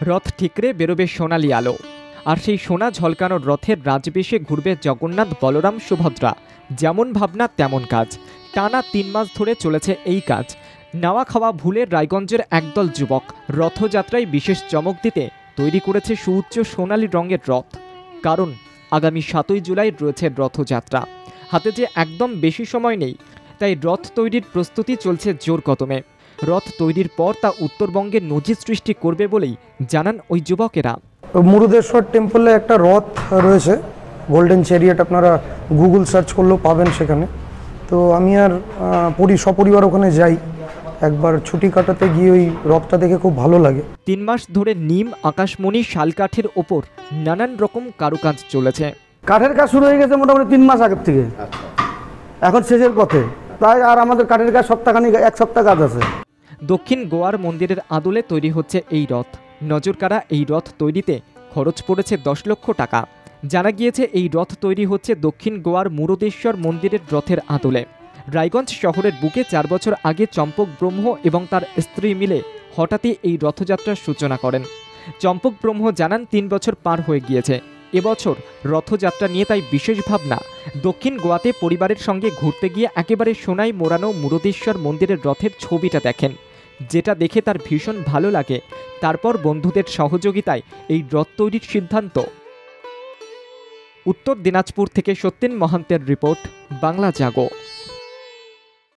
রথ ঠিকরে বেরোবে সোনালি আলো, আর সেই সোনা ঝলকানোর রথের রাজবেশে ঘুরবে জগন্নাথ, বলরাম, সুভদ্রা। যেমন ভাবনা তেমন কাজ। টানা ৩ মাস ধরে চলেছে এই কাজ। নাওয়া খাওয়া ভুলে রায়গঞ্জের একদল যুবক রথযাত্রায় বিশেষ চমক দিতে তৈরি করেছে সুউচ্চ সোনালি রঙের রথ। কারণ আগামী ৭ই জুলাই রয়েছে রথযাত্রা। হাতে যে একদম বেশি সময় নেই, তাই রথ তৈরির প্রস্তুতি চলছে জোর কদমে। রথ তৈরির পর তা উত্তরবঙ্গে নজির সৃষ্টি করবে বলেই জানান ওই যুবকেরা। মুরুদেশ্বর টেম্পলে একটা রথ রয়েছে, গোল্ডেন চ্যারিয়েট, আপনারা গুগল সার্চ করলেও পাবেন সেখানে। তো আমি আর সপরিবার ওখানে যাই, একবার ছুটি কাটাতে গিয়ে ওই রথটা দেখে খুব ভালো লাগে। ৩ মাস ধরে নিম, আকাশমণি, শালকাঠের ওপর নানান রকম কারুকাজ চলেছে। কাঠের কাজ শুরু হয়ে গেছে মোটামুটি 3 মাস আগের থেকে, এখন শেষের পথে। তাই আর আমাদের কাঠের কাজ সপ্তাহখানি, 1 সপ্তাহ কাজ আছে। দক্ষিণ গোয়ার মন্দিরের আদলে তৈরি হচ্ছে এই রথ। নজরকাড়া এই রথ তৈরিতে খরচ পড়েছে ১০ লক্ষ টাকা। জানা গিয়েছে এই রথ তৈরি হচ্ছে দক্ষিণ গোয়ার মুরুদেশ্বর মন্দিরের রথের আদলে। রায়গঞ্জ শহরের বুকে ৪ বছর আগে চম্পক ব্রহ্ম এবং তার স্ত্রী মিলে হঠাৎই এই রথযাত্রার সূচনা করেন। চম্পক ব্রহ্ম জানান ৩ বছর পার হয়ে গিয়েছে, এবছর রথযাত্রা নিয়ে তাই বিশেষ ভাবনা। দক্ষিণ গোয়াতে পরিবারের সঙ্গে ঘুরতে গিয়ে একেবারে সোনায় মোড়ানো মুরুদেশ্বর মন্দিরের রথের ছবিটা দেখেন, যেটা দেখে তার ভীষণ ভালো লাগে। তারপর বন্ধুদের সহযোগিতায় এই রথ তৈরির সিদ্ধান্ত। উত্তর দিনাজপুর থেকে সত্যেন মহান্তের রিপোর্ট, বাংলা জাগো।